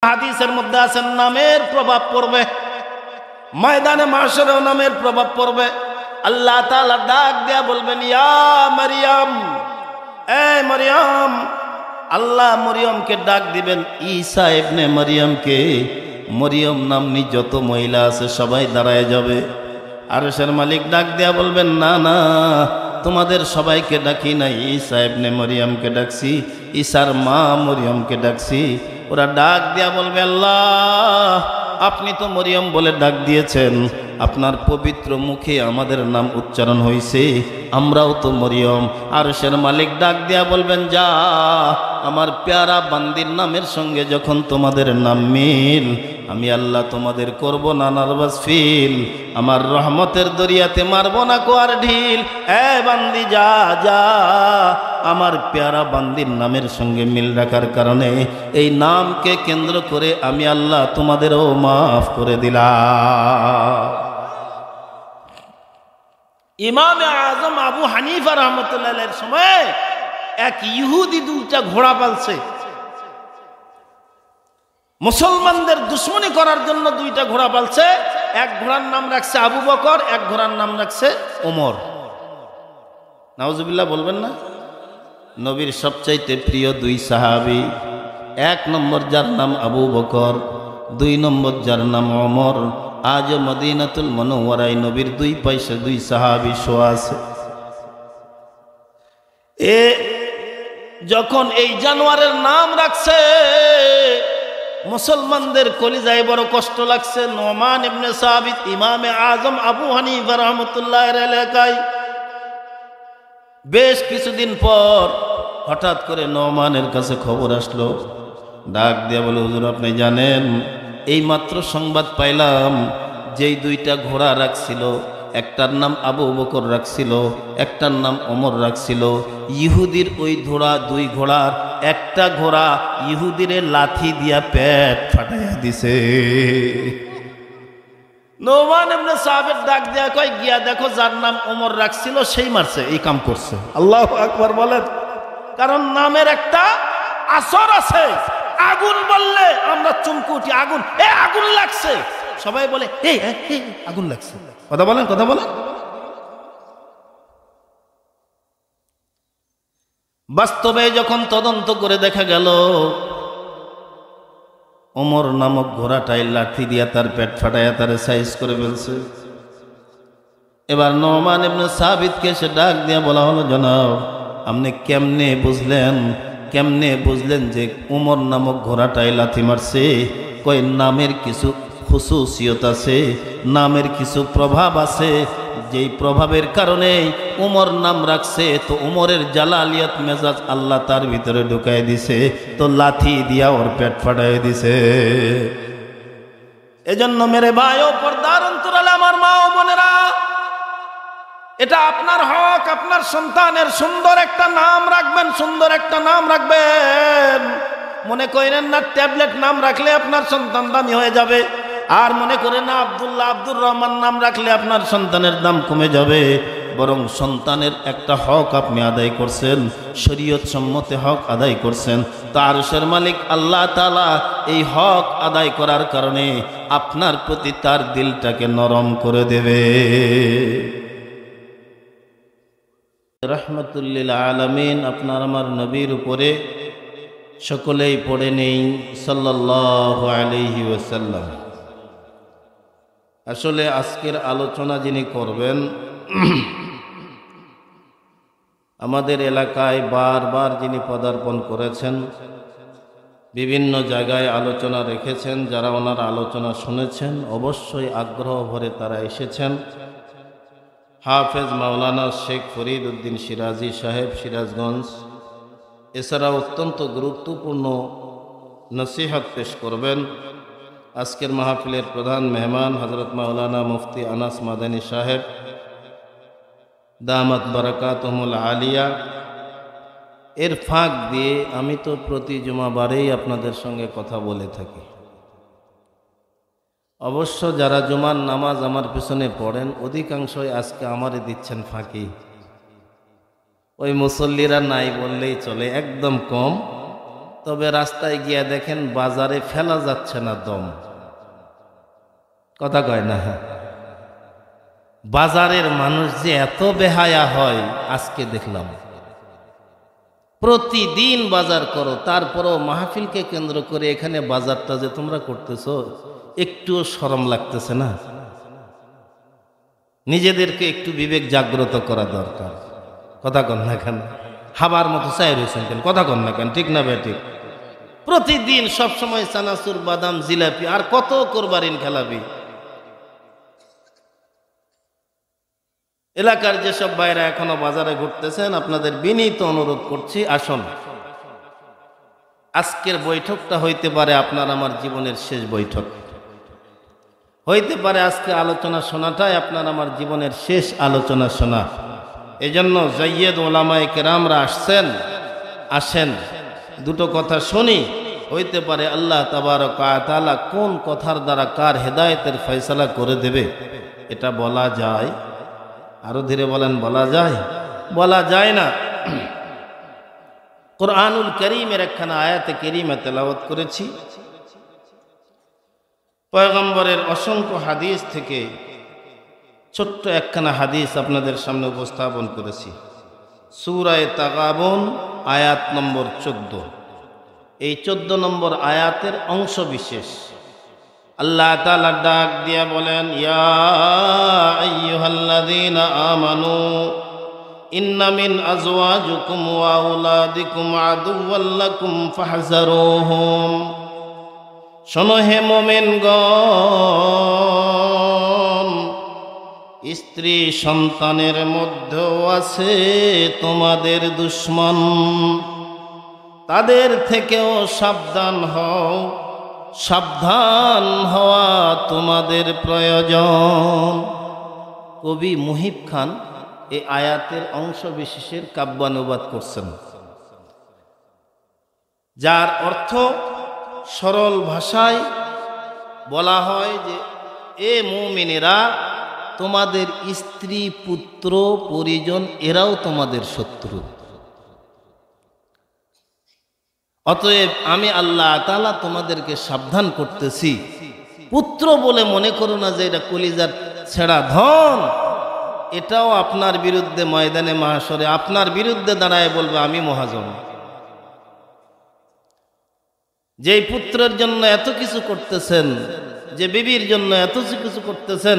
হাদিসের মধ্যে আছেন নামের প্রভাব পড়বে, ময়দানে মাশরেও নামের প্রভাব পড়বে। আল্লাহ তাআলা ডাক দিয়া বলবেন, ইয়া মারিয়াম, এ মারিয়াম। আল্লাহ মরিয়মকে ডাক দিবেন, ঈসা ইবনে মারিয়ামকে। মরিয়ম নামনি যত মহিলা আছে সবাই দাঁড়ায় যাবে। আরশের মালিক ডাক দিয়া বলবেন, না না, তোমাদের সবাইকে ডাকি নাই, ঈসা ইবনে মারিয়ামকে ডাকছি, ঈসার মা মরিয়মকে ডাকছি। ওরা ডাক দিয়া বলবে, আল্লাহ আপনি তো মরিয়ম বলে ডাক দিয়েছেন, আপনার পবিত্র মুখে আমাদের নাম উচ্চারণ হয়েছে, আমরাও তো মরিয়ম। আরশের মালিক ডাক দিয়া বলবেন, যা, আমার প্যারা বান্দির নামের সঙ্গে যখন তোমাদের নাম মিল, আমি আল্লাহ তোমাদের করব না নার্ভাস ফিল, আমার রহমতের দরিয়াতে মারব না কোয়ার ঢিল। এ বান্দি যা যা, আমার প্যারা বান্দির নামের সঙ্গে মিল রাখার কারণে এই নামকে কেন্দ্র করে আমি আল্লাহ তোমাদেরও মাফ করে দিলাম। ইমামে আজম আবু হানিফা রহমতুল্লাহের সময় এক ইহুদি দুইটা ঘোড়া পালছে, মুসলমানদের দুশ্মনী করার জন্য দুইটা ঘোড়া পালছে। এক ঘোড়ার নাম রাখছে আবু বকর, এক ঘোড়ার নাম রাখছে ওমর। নাউজুবিল্লাহ বলবেন না? নবীর সবচাইতে প্রিয় দুই সাহাবী, এক নম্বর যার নাম আবু বকর, দুই নম্বর যার নাম ওমর। আজ মদিনাতুল মুনাওয়ারায় নবীর দুই পাশে দুই সাহাবী শোয়া আছে। এ যখন এই জানোয়ারের নাম রাখছে, মুসলমানদের কলিজায় বড় কষ্ট লাগছে। নোমান ইবনে সাবিত ইমামে আজম আবু হানিফা রাহমাতুল্লাহির এলাকায় বেশ কিছুদিন পর হঠাৎ করে নোমানের কাছে খবর আসলো। ডাক দিয়ে বলে, হুজুর আপনি জানেন, এই মাত্র সংবাদ পাইলাম যেই দুইটা ঘোড়া রাখছিল, একটার নাম আবু বকর রাখছিল, একটার নাম ওমর রাখছিল, ইহুদির ওই দুই ঘোড়ার একটা ঘোড়া ইহুদিরে লাথি দিয়া পেট ফাটাইয়া দিছে। নোমান ইবনে সাবিত ডাক দিয়া কয়, গিয়া দেখো যার নাম ওমর রাখছিল সেই মারছে, এই কাম করছে। আল্লাহু আকবার বলেন। কারণ নামের একটা আসর আছে। আগুন বললে আমরা চমকে উঠি, আগুন, এ আগুন লাগছে, সবাই বলে এই আগুন লাগছে। কথা বলেন, কথা বলেন। বাস্তবে যখন তদন্ত করে দেখা গেল ওমর নামক ঘোড়াটাই লাঠি দিয়া তার পেট ফাটাইয়া তার সাইজ করে ফেলছে। এবার নোমান ইবনে সাবিতকে সে ডাক দিয়া বলা হলো, জনাব আপনি কেমনে বুঝলেন যে ওমর নামক ঘোড়াটাই লাথি মারছে? কয় নামের কিছু খুসুসিয়ত আছে, নামের কিছু প্রভাব আছে, যেই প্রভাবের কারণে উমর নাম রাখছে। তো উমরের জালালিয়াত মেজাজ আল্লাহ তার ভিতরে ঢুকাই দিছে, তো লাথি দিয়া ওর পেট ফাটাই দিছে। এজন্য মেরে ভাই ও পর্দার অন্তরালে আমার মা ও বোনেরা, এটা আপনার হক, আপনার সন্তানের সুন্দর একটা নাম রাখবেন, সুন্দর একটা নাম রাখবেন। মনে করেন না ট্যাবলেট নাম রাখলে আপনার সন্তান দামি হয়ে যাবে, আর মনে করেন না আব্দুল্লাহ আব্দুর রহমান নাম রাখলে আপনার সন্তানের দাম কমে যাবে। বরং সন্তানের একটা হক আপনি আদায় করছেন, শরীয়ত সম্মতে হক আদায় করছেন। তো আরশের মালিক আল্লাহ তাআলা এই হক আদায় করার কারণে আপনার প্রতি তার দিলটাকে নরম করে দেবে। রহমতুল্লিল আলামিন আপনার আমার নবীর উপরে সকলেই পড়ে নেই সাল্লাল্লাহু আলাইহি ওয়াসাল্লাম। আসলে আজকের আলোচনা যিনি করবেন, আমাদের এলাকায় বারবার যিনি পদার্পণ করেছেন, বিভিন্ন জায়গায় আলোচনা রেখেছেন, যারা ওনার আলোচনা শুনেছেন অবশ্যই আগ্রহ ভরে তারা এসেছেন। হাফেজ মাওলানা শেখ ফরিদ উদ্দিন সিরাজি সাহেব, সিরাজগঞ্জ। এছাড়া অত্যন্ত গুরুত্বপূর্ণ নসিহত পেশ করবেন আজকের মাহফিলের প্রধান মেহমান হযরত মাওলানা মুফতি আনাস মাদানী সাহেব, দামাত বারাকাতুহুল আলিয়া। এর ফাঁক দিয়ে আমি তো প্রতি জুমাবারেই আপনাদের সঙ্গে কথা বলে থাকি। অবশ্য যারা জুমার নামাজ আমার পিছনে পড়েন অধিকাংশই আজকে আমারে দিচ্ছেন ফাঁকি। ওই মুসল্লিরা নাই বললেই চলে, একদম কম তবে রাস্তায় গিয়া দেখেন বাজারে ফেলা যাচ্ছে না দম। কথা কয় না? বাজারের মানুষ যে এত বেহায়া হয় আজকে দেখলাম। প্রতিদিন বাজার করো, তারপরও মাহফিলকে কেন্দ্র করে এখানে বাজারটা যে তোমরা করতেছো একটুও শরম লাগতেছে না? নিজেদেরকে একটু বিবেক জাগ্রত করা দরকার। কথা কন না কেন? হাবার মতো চাই রয়েছেন কেন? কথা কন না কেন? ঠিক না ভাই? ঠিক। প্রতিদিন সবসময় চানাচুর, বাদাম, জিলাপি, আর কত কোরবানিন খেলাবি? এলাকার যেসব ভাইরা এখনো বাজারে ঘুরতেছেন, আপনাদের বিনীত অনুরোধ করছি, আসুন। আজকের বৈঠকটা হইতে পারে আপনার আমার জীবনের শেষ বৈঠক, হইতে পারে আজকে আলোচনা শোনাটাই আপনার আমার জীবনের শেষ আলোচনা শোনা। এজন্য জাইয়েদ ওলামায়ে কেরামরা আসেন, দুটো কথা শুনি। হইতে পারে আল্লাহ তাবারক ওয়া তাআলা কোন কথার দ্বারা কার হেদায়েতের ফয়সালা করে দেবে, এটা বলা যায়? আরো ধীরে বলেন, বলা যায়? বলা যায় না। কুরআনুল কারীমের একখানা আয়াতে কারীমা তেলাওয়াত করেছি, পয়গম্বরের অসংখ্য হাদিস থেকে ছোট্ট একখানা হাদিস আপনাদের সামনে উপস্থাপন করেছি। সূরা তাগাবুন আয়াত নম্বর 14। এই 14 নম্বর আয়াতের অংশ বিশেষ আল্লাহ তাআলা ডাক দিয়া বলেন, ইয়া আইয়ুহাল্লাযীনা আমানু ইন্না মিন আজওয়াজিকুম ওয়া আওলাদিকুম আদুওয়াল লাকুম ফাহযারুহুম। শোনো হে মুমিনগণ, স্ত্রী সন্তানের মধ্যেও আছে তোমাদের দুশমন, তাদের থেকেও সাবধান হও। সাবধান হওয়া তোমাদের প্রয়োজন। কবি মুহিব খান এই আয়াতের অংশ বিশেষের কাব্যানুবাদ করছেন, যার অর্থ সরল ভাষায় বলা হয় যে, এ মুমিনেরা, তোমাদের স্ত্রী, পুত্র, পরিজন এরাও তোমাদের শত্রু। অতএব আমি আল্লাহ তাআলা তোমাদেরকে সাবধান করতেছি। পুত্র বলে মনে করো না যে এটা কলিজার ছেঁড়া ধন, এটাও আপনার বিরুদ্ধে ময়দানে মাহশরে আপনার বিরুদ্ধে দাঁড়ায় বলবে আমি মহাজন। যেই পুত্রের জন্য এত কিছু করতেছেন, যে বিবির জন্য এত কিছু করতেছেন,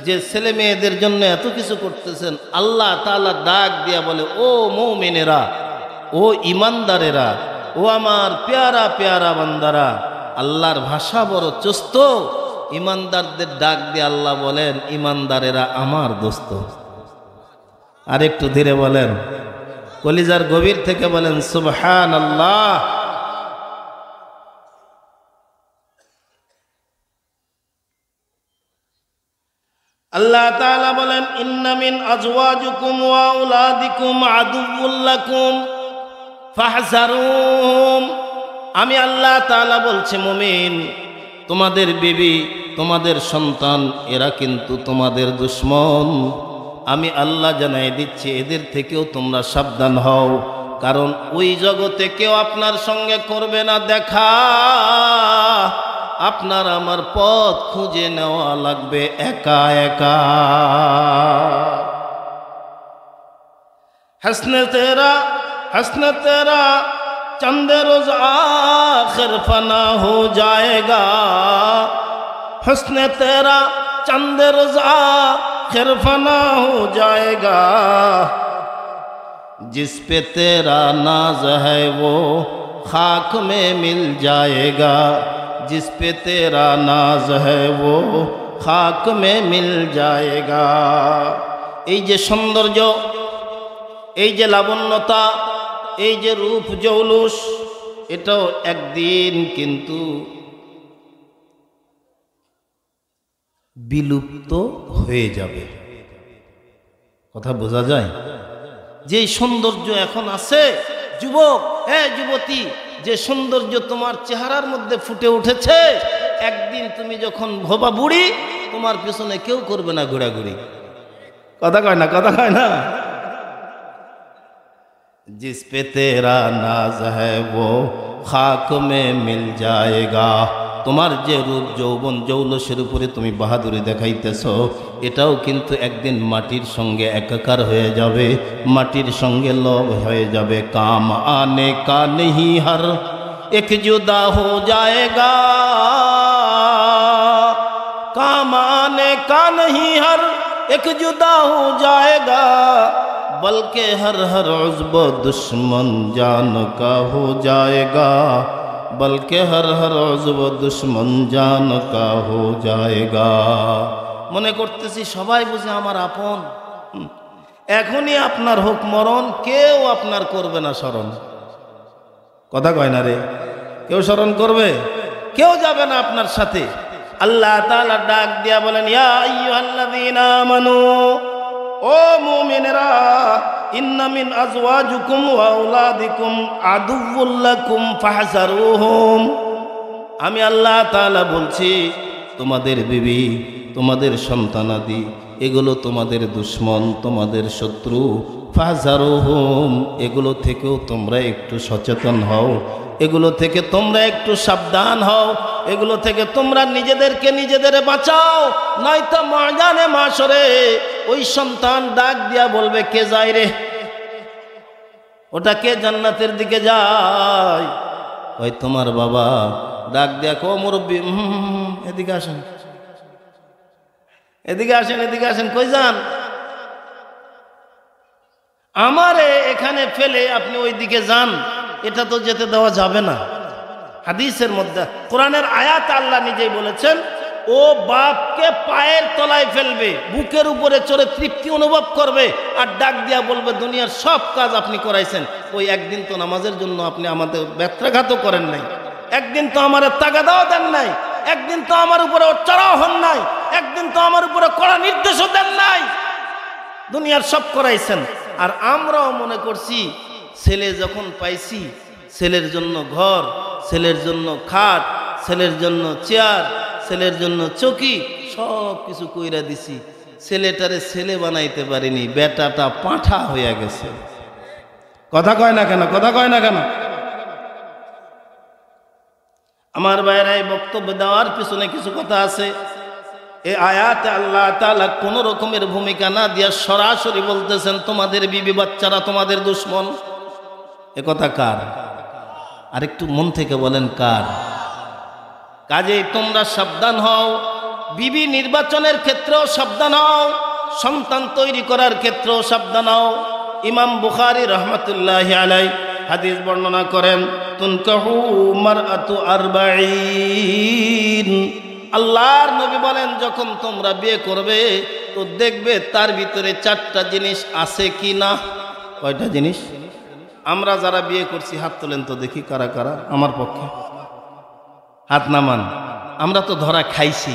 যে ছেলে মেয়েদের জন্য এত কিছু করতেছেন, আল্লাহ তাআলা ডাক দিয়া বলে, ও মুমিনেরা, ও ইমানদারেরা, ও আমার পেয়ারা পেয়ারা বান্দারা। আল্লাহর ভাষা বড় চুস্ত। ইমানদারদের ডাক দিয়ে আল্লাহ বলেন, ইমানদারেরা আমার দোস্ত। আর একটু ধীরে বলেন, কলিজার গভীর থেকে বলেন সুবহানাল্লাহ। আল্লাহ তাআলা বলেন, ইন্না মিন আজওয়াজিকুম ওয়া আওলাদিকুম আদুউল লাকুম ফাহযারুহুম। আমি আল্লাহ তাআলা বলছি, মুমিন, তোমাদের বিবি, তোমাদের সন্তান এরা কিন্তু তোমাদের দুশমন। আমি আল্লাহ জানাই দিচ্ছি, এদের থেকেও তোমরা সাবধান হও, কারণ ওই জগতে কেউ আপনার সঙ্গে করবে না দেখা। আপনার আমার পথ খুঁজে নেওয়া লাগবে একা একা। हंसने तेरा चंदे रोज आखिर फना हो जाएगा। हंसने तेरा चंदे रोज आखिर फना हो जाएगा। जिस पे तेरा नाज है वो खाक में मिल जाएगा। जिस पे तेरा नाज है वो खाक में मिल जाएगा। এই যে সৌন্দর্য, এই যে লাবণ্যতা, এই যে রূপ জৌলুস, এটাও একদিন কিন্তু বিলুপ্ত হয়ে যাবে। কথা বোঝা যায়? যে সৌন্দর্য এখন আছে, যুবক, হ্যাঁ যুবতী, যে সৌন্দর্য তোমার চেহারার মধ্যে ফুটে উঠেছে, একদিন তুমি যখন হবা বুড়ি, তোমার পেছনে কেউ করবে না ঘোরাঘুরি। কথা কয় না? কথা কয় না? जिस पे तेरा नाज है वो খাক মে মিল জায়েগা। তোমার যে রূপ যৌবন জৌলসের উপরে তুমি বাহাদুরি দেখাইতেছ, এটাও কিন্তু একদিন মাটির সঙ্গে একাকার হয়ে যাবে, মাটির সঙ্গে লব হয়ে যাবে। কাম আনে কা নেহি হর এক জুদা হো জায়েগা, काम आने का नहीं हर एक जुदा हो जाएगा, बल्कि हर हर उज़्व दुश्मन जान का हो जाएगा, बल्कि हर हर उज़्व दुश्मन जान का हो जाएगा। মনে করতেছি সবাই বুঝে আমার আপন, এখনই আপনার হোক মরণ, কেউ আপনার করবে না স্মরণ। কথা কয় না রে, কেউ স্মরণ করবে? কেউ যাবে না আপনার সাথে। আল্লাহ তাআলা ডাক দিয়া বলেন, ইয়া আইয়ুহাল্লাযীনা আমানু, ও মুমিনেরা, ইন্না মিন আজওয়াজিকুম ওয়া আওলাদিকুম আদুউল লাকুম ফাহযারুহুম। আমি আল্লাহ তাআলা বলছি, তোমাদের বিবি, তোমাদের সন্তানাদি, এগুলো তোমাদের দুশ্মন, তোমাদের শত্রু। ফাহযারুহুম, এগুলো থেকেও তোমরা একটু সচেতন হও, এগুলো থেকে তোমরা একটু সাবধান হও, এগুলো থেকে তোমরা নিজেদেরকে নিজেদের বাঁচাও, নয়তো ময়দানে মাশরে ওই সন্তান ডাক দিয়া বলবে, কে যায় রে, ওটা কে জান্নাতের দিকে যায়? ওই তোমার বাবা ডাক দিয়া কো মুরব্বী, এদিকে আসেন, এদিকে আসেন, এদিকে আসেন, কই যান? আমারে এখানে ফেলে আপনি ওই দিকে যান, এটা তো যেতে দেওয়া যাবে না। হাদিসের মধ্যে, কোরআনের আয়াত আল্লাহ নিজেই বলেছেন, ও বাপকে পায়ের তলায় ফেলবে, বুকের উপরে চড়ে তৃপ্তি অনুভব করবে, আর ডাক দিয়া বলবে, দুনিয়ার সব কাজ আপনি করাইছেন, ওই একদিন তো নামাজের জন্য আপনি আমাদের ব্যত্রাঘাতও করেন নাই, একদিন তো আমার তাগাদাও দেন নাই, একদিন তো আমার উপরে চড়াও হন নাই, একদিন তো আমার উপরে কড়া নির্দেশও দেন নাই, দুনিয়ার সব করাইছেন। আর আমরাও মনে করছি ছেলে যখন পাইছি, ছেলের জন্য ঘর, ছেলের জন্য খাট, ছেলের জন্য চেয়ার, ছেলের জন্য চৌকি, সব কিছু কইরা দিছি, ছেলেটারে ছেলে বানাইতে পারিনি, বেটাটা পাঁঠা হইয়া গেছে। কথা কয় না কেন? কথা কয় না কেন? আমার ভাইরা, এই বক্তব্য দেওয়ার পিছনে কিছু কথা আছে। এই আয়াতে আল্লাহ তাআলা কোন রকমের ভূমিকা না দিয়া সরাসরি বলতেছেন, তোমাদের বিবি বাচ্চারা তোমাদের দুশ্মন। এ কথা কার? আর একটু মন থেকে বলেন কার? কাজেই তোমরা সাবধান হও, বিবি নির্বাচনের ক্ষেত্রেও সাবধান হও, সন্তান তৈরি করার ক্ষেত্রেও সাবধান হও। ইমাম বুখারী রাহমাতুল্লাহি আলাইহি হাদিস বর্ণনা করেন, তুনকাহু মারআতু আরবাঈন। আল্লাহর নবী বলেন, যখন তোমরা বিয়ে করবে তো দেখবে তার ভিতরে 4টা জিনিস আছে কি না। কয়টা জিনিস? আমরা যারা বিয়ে করছি হাত তোলেন তো দেখি, কারা কারা আমার পক্ষে হাত নামান। আমরা তো ধরা খাইছি।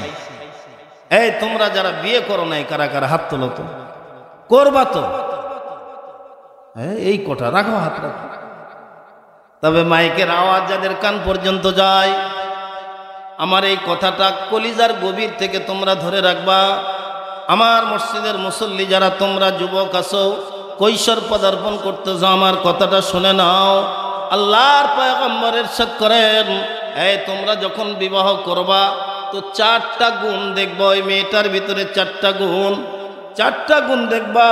এই তোমরা যারা বিয়ে করো নাই, কারা কারা হাত তোলো তো, করবা তো? এই কটা রাখো, হাত রাখো। তবে মাইকের আওয়াজ যাদের কান পর্যন্ত যায়, আমার এই কথাটা কলিজার গভীর থেকে তোমরা ধরে রাখবা। আমার মসজিদের মুসল্লি যারা তোমরা যুবক আছো, কৈশোর পদার্পণ করতেছ, আমার কথাটা শুনে নাও। আল্লাহর পয়গম্বর ইরশাদ করেন, এই তোমরা যখন বিবাহ করবা তো 4টা গুণ দেখবা, ওই মেয়েটার ভিতরে 4টা গুণ, 4টা গুণ দেখবা।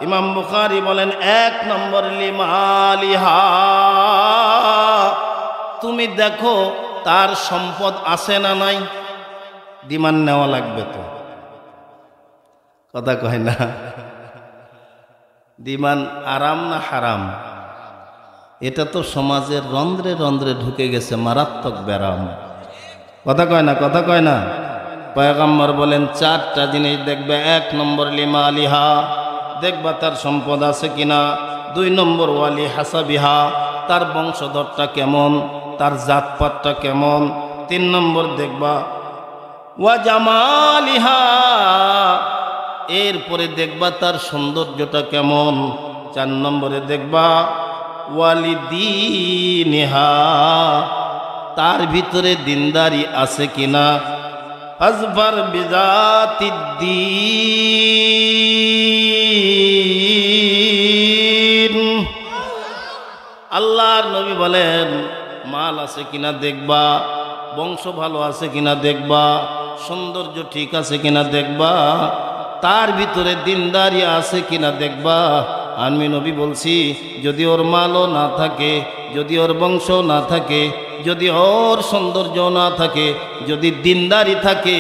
ইমাম বুখারী বলেন, 1 নম্বর লিমালিহা, তুমি দেখো তার সম্পদ আছে না নাই। ডিমান্ড নেওয়া লাগবে তো, কথা কয় না? ডিমান্ড আরাম না হারাম? এটা তো সমাজের রন্ধ্রে রন্ধ্রে ঢুকে গেছে, মারাত্মক ব্যারাম। কথা কয় না? কথা কয় না? পয়গম্বর বলেন 4টা জিনিস দেখবে। 1 নম্বর লিমালিহা, দেখবা তার সম্পদ আছে কিনা। 2 নম্বর ওয়ালি হাসাবিহা, তার বংশধরটা কেমন, তার জাতপাতটা কেমন। 3 নম্বর দেখবা ওয়া জামালিহা, এরপরে দেখবা তার সৌন্দর্যটা কেমন। 4 নম্বরে দেখবা ওয়ালিদিনিহা, তার ভিতরে দিনদারি আছে কিনা। আজফার বিজাতিদ্দীন, আল্লাহর নবী বলেন, মাল আছে কিনা দেখবা, বংশ ভালো আছে কিনা দেখবা, সৌন্দর্য ঠিক আছে কিনা দেখবা, তার ভিতরে দিনদারি আছে কিনা দেখবা। আমি নবী বলছি, যদি ওর মালও না থাকে, যদি ওর বংশ না থাকে, যদি ওর সৌন্দর্য না থাকে, যদি দিনদারি থাকে,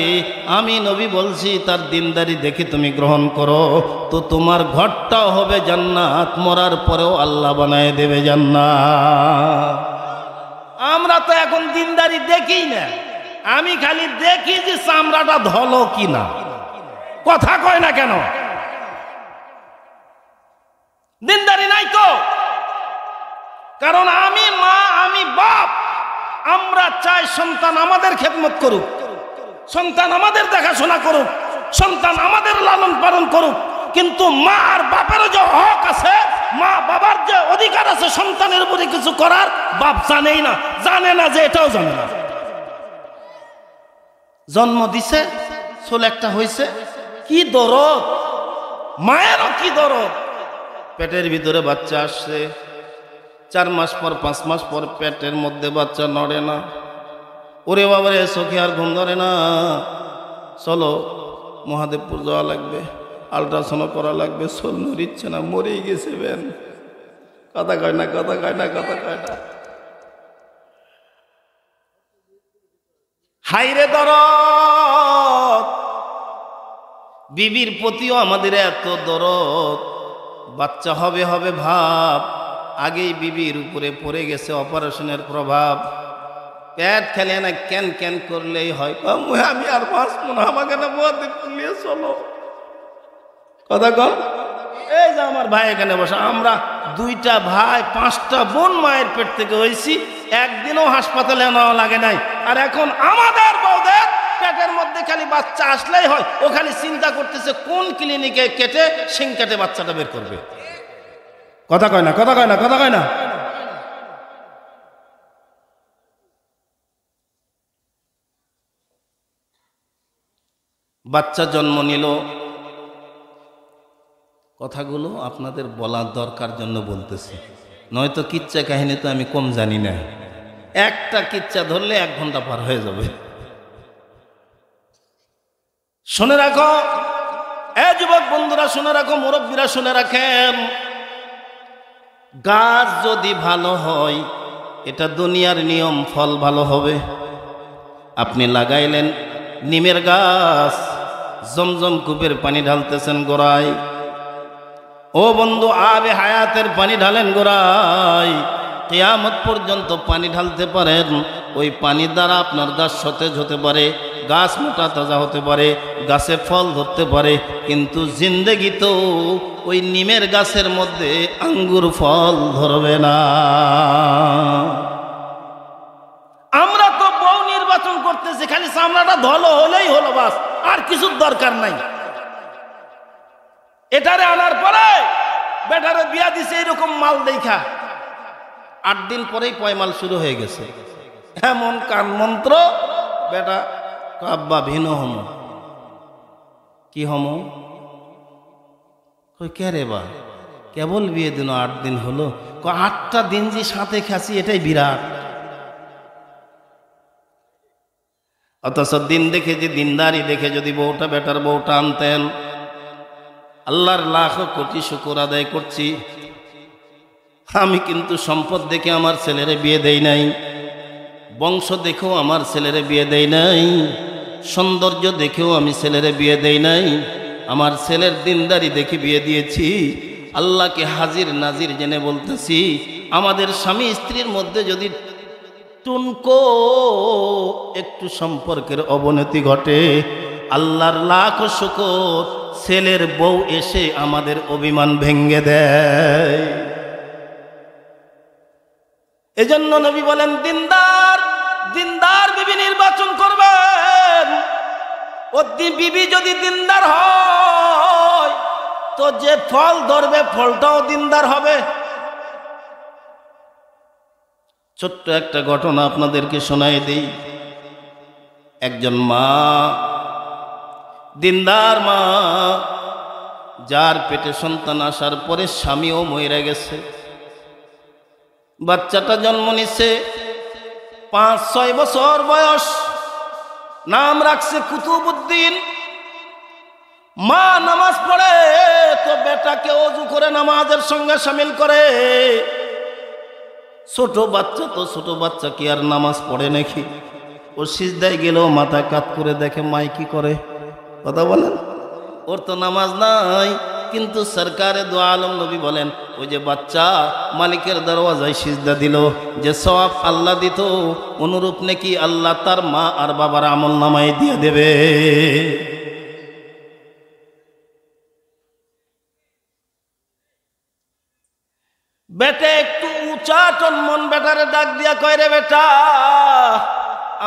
আমি নবী বলছি তার দিনদারি দেখে তুমি গ্রহণ করো, তো তোমার ঘরটাও হবে জান্নাত, মরার পরেও আল্লাহ বানায় দেবে জান্নাত। আমরা তো এখন দিনদারি দেখি না, আমি খালি দেখি যে চামড়াটা ধলো কিনা। কথা কয় না কেন? দিনদারি নাই তো। কারণ আমি মা, আমি বাপ, আমরা চাই সন্তান আমাদের খেদমত করুক, সন্তান আমাদের দেখাশোনা করুক, সন্তান আমাদের লালন পালন করুক। কিন্তু মা আর বাপেরও যে হক আছে, মা বাবার যে অধিকার আছে সন্তানের উপরে কিছু করার, বাপ জানেই না, জানে না যে এটাও জানে না। জন্ম দিছে, ছোলে একটা হয়েছে, কি দরদ, মায়েরও কি দরদ। পেটের ভিতরে বাচ্চা আসছে, 4 মাস পর 5 মাস পর পেটের মধ্যে বাচ্চা নড়ে না। ওরে বাবারে, চোখে আর ঘুম ধরে না, চলো মহাদেবপুর যাওয়া লাগবে, আল্ট্রাসাউন্ড করা লাগবে। চোল নড়িচ্ছে না, মরেই গেছে বেন। কথা কয় না, কথা কয় না, কথা কয় না। হাইরে দরদ, বিবির প্রতিও আমাদের এত দরদ। বাচ্চা হবে হবে ভাব, আগেই বিবির উপরে পড়ে গেছে অপারেশনের প্রভাব। পেট খেলে না, ক্যান ক্যান করলেই হয়, আমি আর বাঁচবো না, আমাকে না মহাদেবপুর নিয়ে চলো। কথা কম। এই যে আমার ভাই এখানে বসা, আমরা 2টা ভাই 5টা বোন মায়ের পেট থেকে হয়েছি, একদিনও হাসপাতালে নেওয়া লাগে নাই। আর এখন আমাদের বউদের পেটের মধ্যে খালি বাচ্চা আসলেই হয়, ও খালি চিন্তা করতেছে কোন ক্লিনিকে কেটে সিং কেটে বাচ্চাটা বের করবে। কথা কয় না, কথা কয় না, কথা কয় না। বাচ্চা জন্ম নিল, কথাগুলো আপনাদের বলার দরকার জন্য বলতেছি, নয়তো কিচ্ছা কাহিনী তো আমি কম জানি না। একটা কিচ্ছা ধরলে 1 ঘন্টা পার হয়ে যাবে। শুনে রাখো, এ যুবক বন্ধুরা শুনে রাখো, মুরব্বীরা শুনে রাখেন, গাছ যদি ভালো হয়, এটা দুনিয়ার নিয়ম, ফল ভালো হবে। আপনি লাগাইলেন নিমের গাছ, জমজম কূপের পানি ঢালতেছেন গোড়ায়, ও বন্ধু আবে হায়াতের পানি ঢালেন গোড়ায়, কিয়ামত পর্যন্ত পানি ঢালতে পারেন। ওই পানি দ্বারা আপনার গাছ সতেজ হতে পারে, গাছ মোটা তাজা হতে পারে, গাছে ফল ধরতে পারে। কিন্তু জিন্দেগি তো ওই নিমের গাছের মধ্যে আঙ্গুর ফল ধরবে না। আমরা তো বউ নির্বাচন করতেছি, খালি চামড়াটা ধলো হলেই হলো, বাস, আর কিছুর দরকার নাই। এটারে আনার পরে বেটারে বিয়া দিছে এরকম মাল দেখা, 8 দিন পরেই পয়মাল শুরু হয়ে গেছে। এমন কান মন্ত্র, বেটা কাব্বা ভিন্ন হম, কি হম, কে রে বা, কেবল বিয়ে দিন 8 দিন হলো, 8টা দিন যে সাথে খাসি, এটাই বিরাট। অথচ দিন দেখে, যে দিনদারি দেখে যদি বউটা, বেটার বউটা আনতেন, আল্লাহর লাখ কোটি শুকর আদায় করছি, আমি কিন্তু সম্পদ দেখে আমার ছেলেরে বিয়ে দেই নাই, বংশ দেখেও আমার ছেলেরে বিয়ে দেই নাই, সৌন্দর্য দেখেও আমি ছেলেরে বিয়ে দেই নাই, আমার ছেলের দিনদারি দেখে বিয়ে দিয়েছি। আল্লাহকে হাজির নাজির জেনে বলতেছি, আমাদের স্বামী স্ত্রীর মধ্যে যদি টুনকো একটু সম্পর্কের অবনতি ঘটে, আল্লাহর লাখ শুকর, ছেলের বউ এসে আমাদের অভিমান ভেঙ্গে দেয়। এজন্য নবী বলেন, দিনদার দিনদার বিবি নির্বাচন করবেন। ও বিবি যদি দিনদার হয়, তো যে ফল ধরবে ফলটাও দিনদার হবে। ছোট্ট একটা ঘটনা আপনাদেরকে শোনাই দিই। একজন মা, দিনদার মা, যার পেটে সন্তান আসার পরে স্বামীও মরে গেছে, বাচ্চাটা জন্ম নিছে, 5-6 বছর বয়স, নাম রাখছে কুতুবউদ্দিন। মা নামাজ পড়ে তো বেটাকে ওযু করে নামাজের সঙ্গে শামিল করে। ছোট বাচ্চা তো, ছোট বাচ্চা কি আর নামাজ পড়ে নাকি? ও সিজদায় গেলেও মাথা কাত করে দেখে মাই কি করে। কথা বলেন, ওর তো নামাজ নাই। কিন্তু সরকারে দো আলম নবী বলেন, ওই যে বাচ্চা মালিকের দরওয়াজায় সিজদা দিল, যে সওয়াব আল্লাহ দিত, অনুরূপ নাকি আল্লাহ তার মা আর বাবার আমল নামায় দিয়ে দেবে। বেটে একটু উঁচা মন বেটারে ডাক দিয়া কয়, রে বেটা,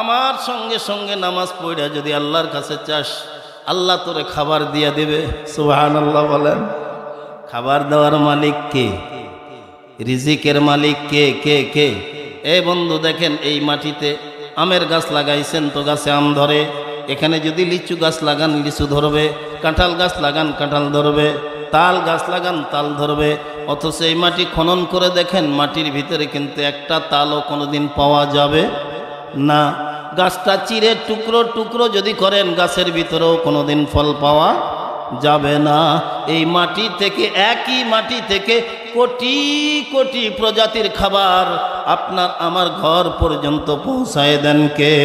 আমার সঙ্গে সঙ্গে নামাজ পড়া যদি আল্লাহর কাছে চাস, আল্লাহ তোরে খাবার দিয়া দেবে। সুবহানাল্লাহ বলেন। খাবার দেওয়ার মালিক কে? রিজিকের মালিক কে? কে কে? এই বন্ধু দেখেন, এই মাটিতে আমের গাছ লাগাইছেন তো গাছে আম ধরে। এখানে যদি লিচু গাছ লাগান লিচু ধরবে, কাঁঠাল গাছ লাগান কাঁঠাল ধরবে, তাল গাছ লাগান তাল ধরবে। অথচ এই মাটি খনন করে দেখেন, মাটির ভিতরে কিন্তু একটা তালও কোনোদিন পাওয়া যাবে না। গাছটা চিরে টুকরো টুকরো যদি করেন, গাছের ভিতরেও কোনোদিন ফল পাওয়া যাবে না। এই মাটি থেকে, একই মাটি থেকে কোটি কোটি প্রজাতির খাবার আপনার আমার ঘর পর্যন্ত পৌঁছায় দেন কে?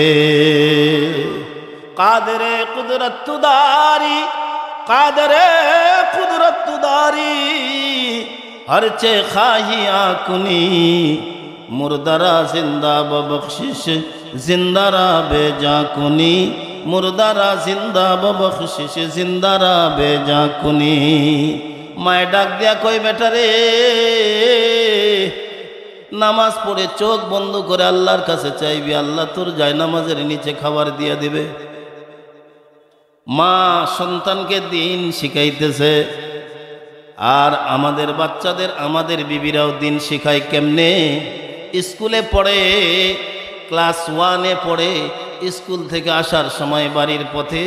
কাদেরে কুদরতুদারি, কাদেরে কুদরতুদারি, हर चे खाहिया कुनी, मुर्दारा जिंदा बख्शिश जिंदारा बेजा कुनी, मुर्दारा जिंदा बख्शिश जिंदारा बेजा कुनी। माय डाक दिया कोई बेटा रे, नामाज पढ़े चोख बंद करे आल्लाहर काছে চাইবি, আল্লাহ তোর যায় নামাজের নিচে খাবার দিয়ে দিবে। মা সন্তানকে দিন শিখাইতেছে, আর আমাদের বাচ্চাদের, আমাদের বিবিরাও দিন শিখায় কেমনে? স্কুলে পড়ে, ক্লাস 1-এ পড়ে, স্কুল থেকে আসার সময় বাড়ির পথে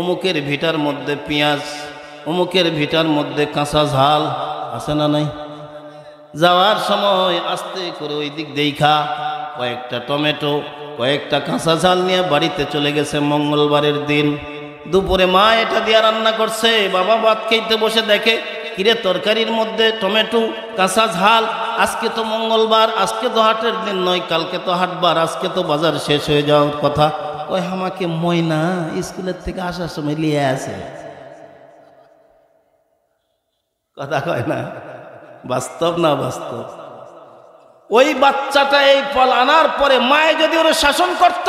অমুকের ভিটার মধ্যে পেঁয়াজ, অমুকের ভিটার মধ্যে কাঁচা ঝাল আছে না নাই? যাওয়ার সময় আস্তে করে ওই দিক দেখা কয়েকটা টমেটো, কয়েকটা কাঁচা ঝাল নিয়ে বাড়িতে চলে গেছে। মঙ্গলবারের দিন দুপুরে মা এটা দিয়ে রান্না করছে। বাবা ভাত খেতে বসে দেখে, কিরে তরকারির মধ্যে টমেটো, কাঁচা ঝাল, আজকে তো মঙ্গলবার, আজকে তো হাটের দিন নয়, কালকে তো হাটবার, আজকে তো বাজার শেষ হয়ে যাওয়ার কথা। ওই আমাকে ময়না স্কুলের থেকে আসার সময় নিয়ে আসে। কথা কয় না? বাস্তব না বাস্তব? ওই বাচ্চাটা এই ফল আনার পরে মায়ে যদি ওর শাসন করত,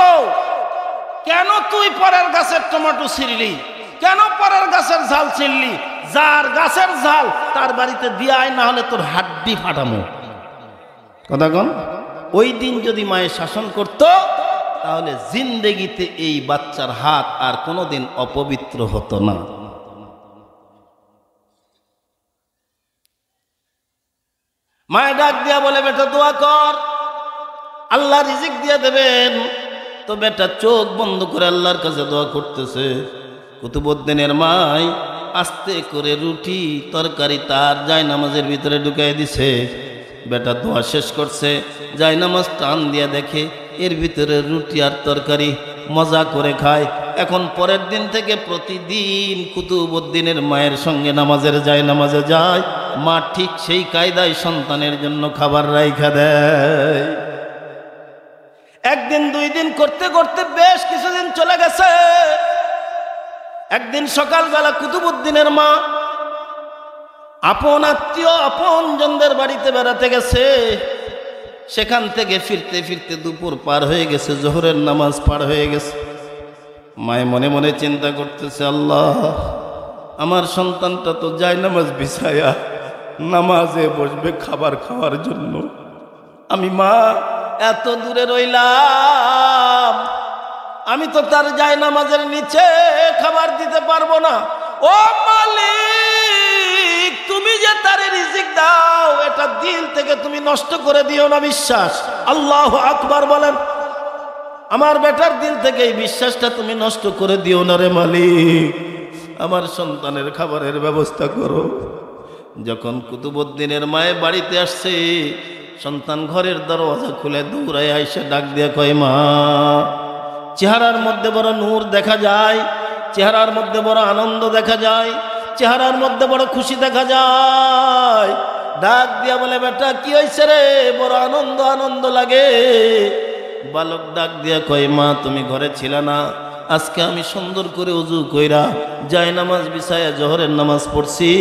কেন তুই পরের গাছের টমেটো ছিঁড়লি, কেন পরের গাছের ঝাল ছিঁড়লি, যার গাছের ঝাল তার বাড়িতে দিয়াই, না হলে তোর হাড্ডি ফাটামো। কথা কন? ওই দিন যদি মায়ের শাসন করত, তাহলে জিন্দেগিতে এই বাচ্চার হাত আর কোনোদিন অপবিত্র হতো না। মায়ের ডাক দিয়া বলে, বেটা দোয়া কর, আল্লাহ রিজিক দিয়ে দেবেন। তো বেটা চোখ বন্ধ করে আল্লাহর কাছে দোয়া করতেছে। কুতুবউদ্দিনের মাই আস্তে করে রুটি তরকারি তার জায়নামাজের ভিতরে ঢুকাই দিছে। বেটা দোয়া শেষ করছে, জায়নামাজ টান দিয়া দেখে এর ভিতরে রুটি আর তরকারি, মজা করে খায়। এখন পরের দিন থেকে প্রতিদিন কুতুবউদ্দিনের মায়ের সঙ্গে নামাজের জায়নামাজে যায়। মা ঠিক সেই কায়দায় সন্তানের জন্য খাবার রাইখা দেয়। একদিন দুই দিন করতে করতে বেশ কিছুদিন চলে গেছে। একদিন সকালবেলা কুতুবউদ্দিনের মা আপন আত্মীয় আপন জনদের বাড়িতে বেড়াতে গেছে। সেখান থেকে ফিরতে ফিরতে দুপুর পার হয়ে গেছে, জোহরের নামাজ পার হয়ে গেছে। মায়ে মনে মনে চিন্তা করতেছে, আল্লাহ, আমার সন্তানটা তো যায় নামাজ বিছায়া নামাজে বসবে খাবার খাওয়ার জন্য, আমি মা এত দূরে রইলাম, আমি তো তার যায় নামাজের নিচে খাবার দিতে পারবো না। ও মালিক, তুমি যে তার রিজিক দাও, এটা দিল থেকে তুমি নষ্ট করে দিও না। বিশ্বাস, আল্লাহু আকবার বলেন। আমার বেটার দিল থেকে এই বিশ্বাসটা তুমি নষ্ট করে দিও না রে মালিক, আমার সন্তানের খাবারের ব্যবস্থা করো। যখন কুতুবউদ্দিনের মায়ে বাড়িতে আসছে, সন্তান ঘরের দরওয়াজা খুলে দৌড়ায় আইসা ডাক দিয়ে কয় মা। চেহারার মধ্যে বড় নূর দেখা যায়, চেহারার মধ্যে বড় আনন্দ দেখা যায়, চেহারার মধ্যে বড় খুশি দেখা যায়। ডাক দিয়া বলে বেটা কি হয়েছে রে, বড় আনন্দ আনন্দ লাগে। বালক ডাক দিয়া কয় মা তুমি ঘরে ছিলে না, আজকে আমি সুন্দর করে ওযু কইরা যায় নামাজ বিছায়া জোহরের নামাজ পড়ছি,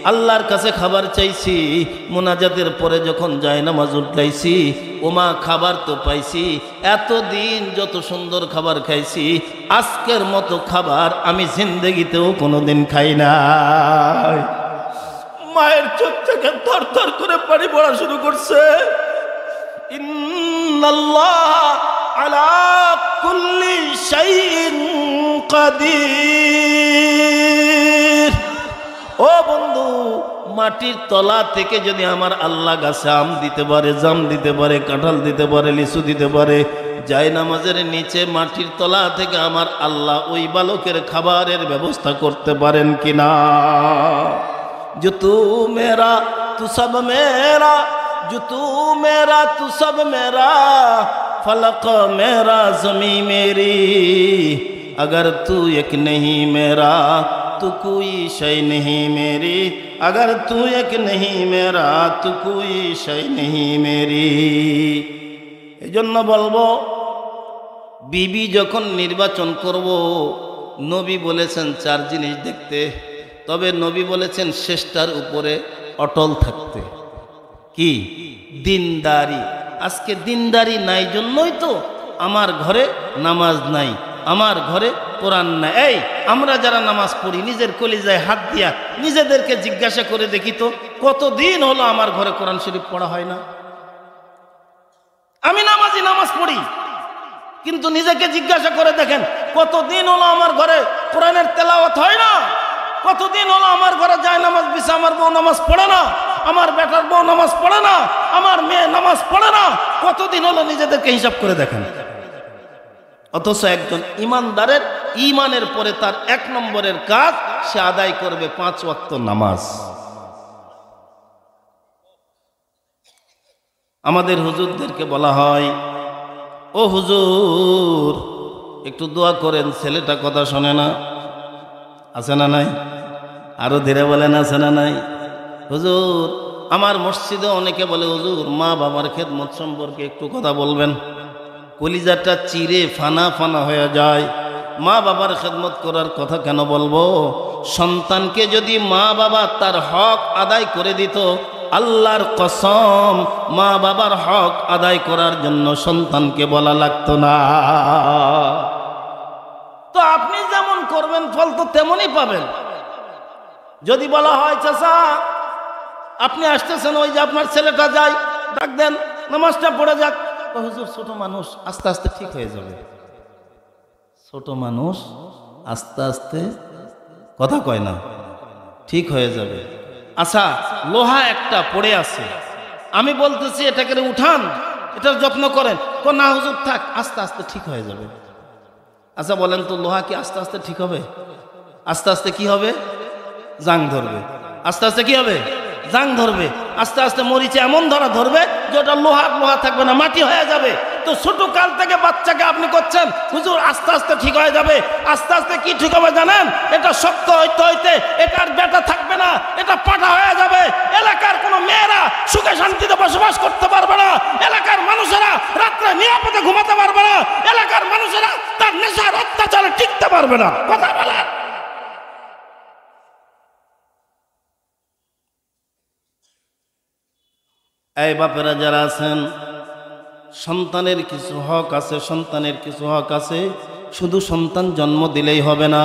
আল্লাহর কাছে খাবার চাইছি। মুনাজাতের পরে যখন যায় নামাজ উঠলাইছি, ওমা খাবার তো পাইছি, এতদিন যত সুন্দর খাবার খাইছি আজকের মতো খাবার আমি জিন্দেগিতেও কোনোদিন খাই নাই। মায়ের চোখ থেকে থর থর করে পানি পড়া শুরু করছে। ইন্নাল্লাহ আলা কুল্লি শাইইন কাদির। ও বন্ধু, মাটির তলা থেকে যদি আমার আল্লাহ গাছে আম দিতে পারে, জাম দিতে পারে, কাঁঠাল দিতে পারে, লিচু দিতে পারে, যায় নামাজের নিচে মাটির তলা থেকে আমার আল্লাহ ওই বালকের খাবারের ব্যবস্থা করতে পারেন কিনা? जो तू मेरा तू सब मेरा, जो तू मेरा तू सब मेरा, फलक मेरा ज़मीं मेरी, अगर तू एक नहीं मेरा तो कोई शय नहीं मेरी, अगर तू एक नहीं मेरा तो कोई शय नहीं मेरी। এজন্য বলবো বিবি যখন নির্বাচন করব, নবী বলেছেন চার জিনিস দেখতে, তবে নবী বলেছেন শেষটার উপরে অটল থাকতে। কি? দিনদারি। আজকে দিনদারি নাই জন্যই তো আমার ঘরে নামাজ নাই, আমার ঘরে কোরআন নাই। এই আমরা যারা নামাজ পড়ি নিজের কলিজায় হাত দিয়া নিজেদেরকে জিজ্ঞাসা করে দেখি তো, কতদিন হলো আমার ঘরে কোরআন শরীফ পড়া হয় না? আমি নামাজি, নামাজ পড়ি, কিন্তু নিজেকে জিজ্ঞাসা করে দেখেন কতদিন হলো আমার ঘরে কোরআনের তেলাওয়াত হয় না? কতদিন হলো আমার ঘরে যায় নামাজ বিছা আমার বউ নামাজ পড়ে না, আমার বেটার বউ নামাজ পড়ে না, আমার মেয়ে নামাজ পড়ে না? কতদিন হলো নিজেদেরকে হিসাব করে দেখেন। অথচ একজন ইমানদারের ইমানের পরে তার 1 নম্বরের কাজ সে আদায় করবে 5 ওয়াক্ত নামাজ। আমাদের হুজুরদেরকে বলা হয়, ও হুজুর একটু দোয়া করেন, ছেলেটা কথা শোনে না। আছে না নাই? আরো ধীরে বলেন, আছে না নাই? হুজুর আমার মসজিদে অনেকে বলে হুজুর মা বাবার খেদমত সম্পর্কে একটু কথা বলবেন। কলিজাটা চিরে ফানা ফানা হয়ে যায়। মা বাবার খেদমত করার কথা কেন বলবো? সন্তানকে যদি মা বাবা তার হক আদায় করে দিত, আল্লাহর কসম মা বাবার হক আদায় করার জন্য সন্তানকে বলা লাগতো না। তো আপনি যেমন করবেন ফল তো তেমনই পাবেন। যদি বলা হয় চাচা আপনি আসতেছেন, ওই যে আপনার ছেলেটা যায়, ডাক দেন নামাজটা পড়ে যাক। হুজুর ছোট মানুষ, আস্তে আস্তে ঠিক হয়ে যাবে। ছোট মানুষ আস্তে আস্তে কথা কয় না, ঠিক হয়ে যাবে। আচ্ছা লোহা একটা পড়ে আছে, আমি বলতেছি এটাকে উঠান, এটার যত্ন করেন। না হুজুর থাক, আস্তে আস্তে ঠিক হয়ে যাবে। আচ্ছা বলেন তো লোহা কি আস্তে আস্তে ঠিক হবে? আস্তে আস্তে কি হবে? জাং ধরবে। আস্তে আস্তে কি হবে? জাং ধরবে। আস্তে আস্তে মরিচে এমন ধরবে যে ওটা লোহা থাকবে না, মাটি হয়ে যাবে। তো ছোট কাল থেকে বাচ্চাকে আপনি করছেন হুজুর আস্তে আস্তে ঠিক হয়ে যাবে। আস্তে আস্তে কি ঠিক হবে জানেন? এটা শক্ত হইতে হইতে এটার বেটা থাকবে না, এটা পাটা হয়ে যাবে। এলাকার কোনো মেয়েরা সুখে শান্তিতে বসবাস করতে পারবে না, এলাকার মানুষেরা রাত্রে নিরাপদে ঘুমাতে পারবে না, এলাকার মানুষেরা তার নেশার অত্যাচারে টিকতে পারবে না। কথা বলেন। এই বাপেরা যারা আছেন, সন্তানের কিছু হক আছে, সন্তানের কিছু হক আছে। শুধু সন্তান জন্ম দিলেই হবে না,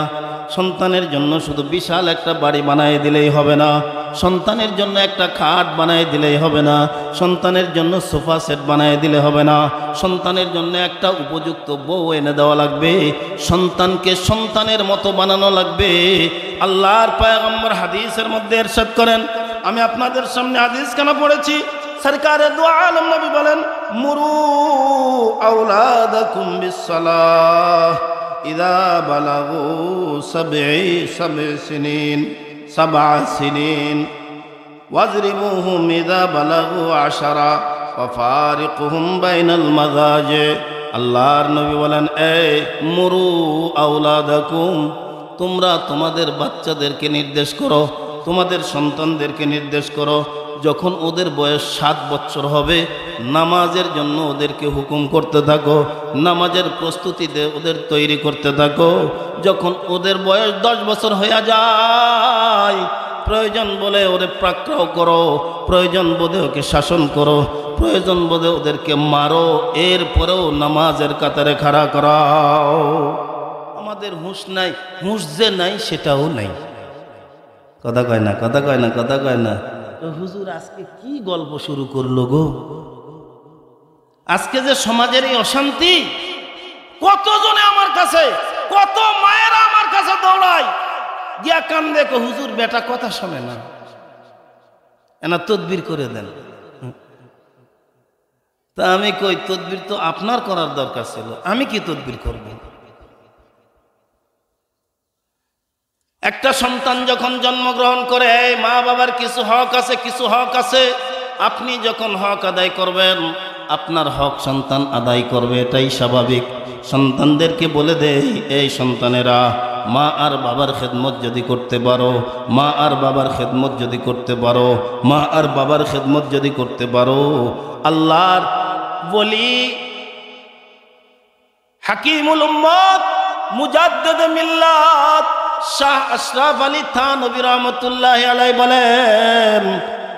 সন্তানের জন্য শুধু বিশাল একটা বাড়ি বানায় দিলেই হবে না, সন্তানের জন্য একটা খাট বানায় দিলেই হবে না, সন্তানের জন্য সোফা সেট বানায় দিলে হবে না, সন্তানের জন্য একটা উপযুক্ত বউ এনে দেওয়া লাগবে। সন্তানকে সন্তানের মতো বানানো লাগবে। আল্লাহর পয়গম্বর হাদিসের মধ্যে ইরশাদ করেন, আমি আপনাদের সামনে হাদিস কেন পড়েছি? সরকারে দু আলম নবী বলেন, মুরু আওলাদাকুম বিসসালাহ ইযা বালাগু সাব'a সিনিন ওয়াজরিবুহুম ইযা বালাগু 10 ফারিকুহুম বাইনাল মাযাজি। আল্লাহর নবী বলেন, এই মুরু আওলাদাকুম, তোমরা তোমাদের বাচ্চাদেরকে নির্দেশ করো, তোমাদের সন্তানদেরকে নির্দেশ করো, যখন ওদের বয়স 7 বছর হবে নামাজের জন্য ওদেরকে হুকুম করতে থাকো, নামাজের প্রস্তুতিতে ওদের তৈরি করতে থাকো। যখন ওদের বয়স 10 বছর হয়ে যায়, প্রয়োজন বলে ওদের পাকড়াও করো, প্রয়োজন বোধে ওকে শাসন করো, প্রয়োজন বোধে ওদেরকে মারো, এরপরেও নামাজের কাতারে খাড়া করাও। আমাদের হুঁশ নাই, হুঁশ যে নাই সেটাও নাই। কথা কয় না, কথা কয় না, কথা কয় না। তো হুজুর আজকে কি গল্প শুরু করলো গো? আজকে যে সমাজের এই অশান্তি, কতজনে আমার কাছে, কত মায়েরা আমার কাছে দৌড়ায় গিয়া কান্দে, হুজুর বেটা কথা শোনে না, এনা তদবির করে দেন। তা আমি কই, তদবির তো আপনার করার দরকার ছিল, আমি কি তদবির করব? একটা সন্তান যখন জন্মগ্রহণ করে, মা বাবার কিছু হক আছে, কিছু হক আছে। আপনি যখন হক আদায় করবেন, আপনার হক সন্তান আদায় করবে, এটাই স্বাভাবিক। সন্তানদেরকে বলে দেই, এই সন্তানেরা, মা আর বাবার খেদমত যদি করতে পারো, মা আর বাবার খেদমত যদি করতে পারো, মা আর বাবার খেদমত যদি করতে পারো, আল্লাহর বলি হাকিমুল উম্মত মুজাদ্দিদ মিল্লাত শাহ আশরাফ আলী থানভী রহমতুল্লাহি আলাইহি বলেন,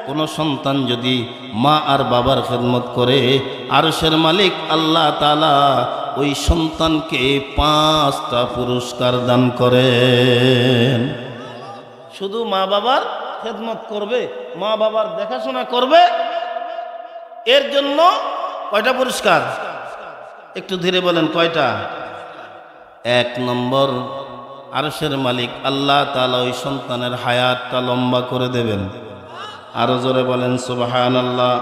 কোন সন্তান যদি মা আর বাবার খেদমত করে, আরশের মালিক আল্লাহ তাআলা ওই সন্তানকে 5টা পুরস্কার দান করেন। শুধু মা বাবার খেদমত করবে, মা বাবার দেখাশোনা করবে, এর জন্য কয়টা পুরস্কার? একটু ধীরে বলেন, কয়টা? 1 নম্বর, আরশের মালিক আল্লাহ তাআলা ওই সন্তানের হায়াতটা লম্বা করে দেবেন। আরো জোরে বলেন সুবহানাল্লাহ।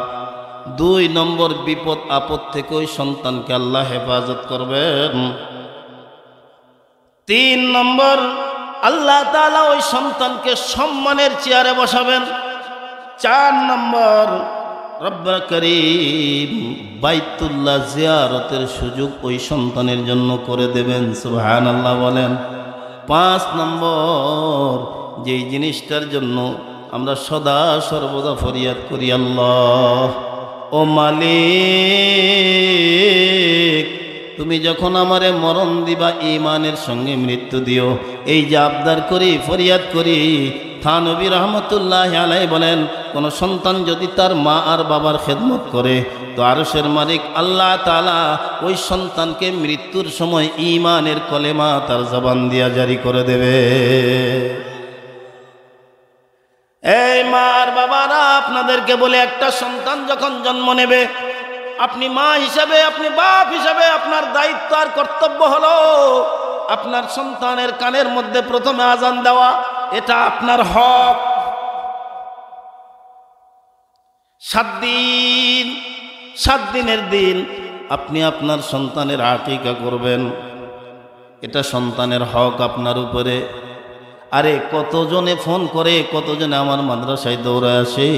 2 নম্বর, বিপদ আপদ থেকে ওই সন্তানকে আল্লাহ হেফাজত করবেন। 3 নম্বর, আল্লাহ তাআলা ওই সন্তানকে সম্মানের চেয়ারে বসাবেন। 4 নম্বর, রব্বুল করিম বাইতুল্লাহ জিয়ারতের সুযোগ ওই সন্তানের জন্য করে দেবেন। সুবহানাল্লাহ বলেন। 5 নম্বর, যেই জিনিসটার জন্য আমরা সদা সর্বদা ফরিয়াদ করি, আল্লাহ ও মালিক, তুমি যখন আমারে মরণ দিবা ঈমানের সঙ্গে মৃত্যু দিও, এই যে আবদার করি, ফরিয়াদ করি। থানভী রহমতুল্লাহি আলাইহি বলেন, কোন সন্তান যদি তার মা আর বাবার খেদমত করে, তো আরশের মালিক আল্লাহ তাআলা ওই সন্তানকে মৃত্যুর সময় ঈমানের কলেমা তার জবান দিয়া জারি করে দেবে। এই মা আর বাবারা, আপনাদেরকে বলে, একটা সন্তান যখন জন্ম নেবে, আপনি মা হিসাবে, আপনি বাপ হিসাবে আপনার দায়িত্ব আর কর্তব্য হলো আপনার সন্তানের কানের মধ্যে প্রথমে আজান দেওয়া। এটা আপনার হক। 7 দিনের দিন আপনি আপনার সন্তানের আকিকা করবেন, এটা সন্তানের হক আপনার উপরে। আরে কতজনে ফোন করে, কতজনে আমার মাদ্রাসায় দৌড়ে আসে,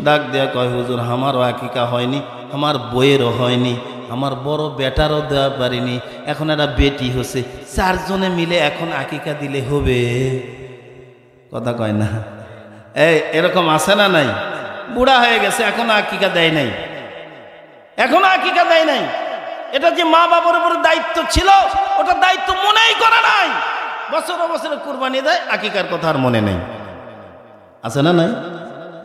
ডাক দেয়া কয়, হুজুর আমারও আকিকা হয়নি, আমার বইয়েরও হয়নি, আমার বড় বেটারও দেওয়া পারিনি, এখন একটা বেটি হচ্ছে, 4 জনে মিলে এখন আকিকা দিলে হবে। কথা কয় না? এরকম আছে না নাই? বুড়া হয়ে গেছে, এখন আকিকা দেয় নাই, এখন আকিকা দেয় নাই। এটা যে মা বাবার উপরে দায়িত্ব ছিল, ওটা দায়িত্ব মনেই করে নাই। বছরে বছরে কুরবানি দেয়, আকিকার কথা আর মনে নেই। আছে না নাই?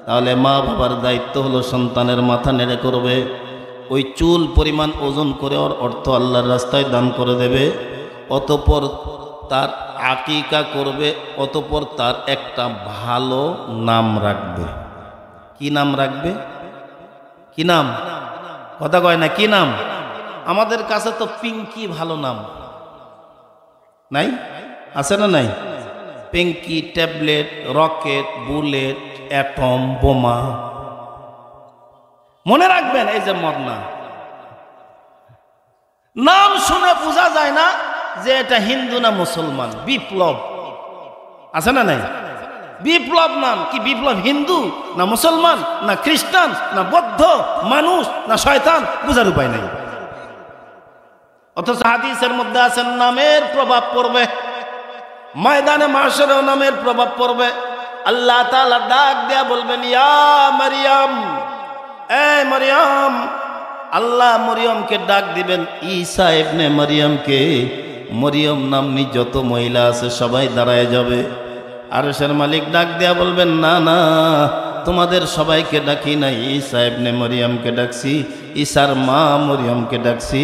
তাহলে মা বাবার দায়িত্ব হলো সন্তানের মাথা নেড়ে করবে, ওই চুল পরিমাণ ওজন করে ওর অর্থ আল্লাহর রাস্তায় দান করে দেবে, অতঃপর তার আকিকা করবে, অতঃপর তার একটা ভালো নাম রাখবে। কি নাম রাখবে? কি নাম? কথা কয় না, কি নাম? আমাদের কাছে তো পিঙ্কি ভালো নাম নাই, আছে না নাই? Pinky, tablet, rocket, bullet, atom বোমা। মনে রাখবেন, এই যে মদনা, নাম শুনে বোঝা যায় না যে এটা হিন্দু না মুসলমান। বিপ্লব, আছে না নাই? বিপ্লব নাম কি? বিপ্লব হিন্দু না মুসলমান না খ্রিস্টান না বৌদ্ধ মানুষ না শয়তান, বুঝার উপায় নাই। অথচ হাদিসের মধ্যে আছেন নামের প্রভাব পড়বে, ময়দানে মাশরেও নামের প্রভাব পড়বে। আল্লাহ তাআলা ডাক দেয়া বলবেন, ইয়া মারিয়াম, এ মারিয়াম। আল্লাহ মরিয়মকে ডাক দিবেন, ঈসা ইবনে মারিয়ামকে। মরিয়ম নামনি যত মহিলা আছে সবাই দাঁড়ায় যাবে। আরশের মালিক ডাক দেয়া বলবেন, না না, তোমাদের সবাইকে ডাকি নাই, ঈসা ইবনে মারিয়ামকে ডাকছি, ঈসার মা মরিয়মকে ডাকছি।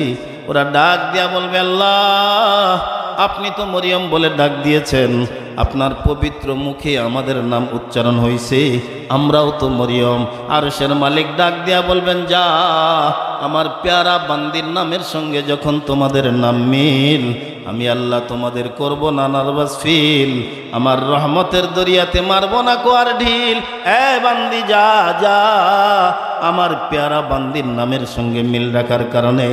ওরা ডাক দেয়া বলবে, আল্লাহ আপনি তো মরিয়ম বলে ডাক দিয়েছেন, আপনার পবিত্র মুখে আমাদের নাম উচ্চারণ হয়েছে, আমরাও তো মরিয়ম। আরশের মালিক ডাক দেয়া বলবেন, যা, আমার প্যারা বান্দির নামের সঙ্গে যখন তোমাদের নাম মিল, আমি আল্লাহ তোমাদের করব না নার্ভাস ফিল, আমার রহমতের দরিয়াতে মারব না কোয়ার ঢিল। এ বান্দি যা যা, আমার প্যারা বান্দির নামের সঙ্গে মিল রাখার কারণে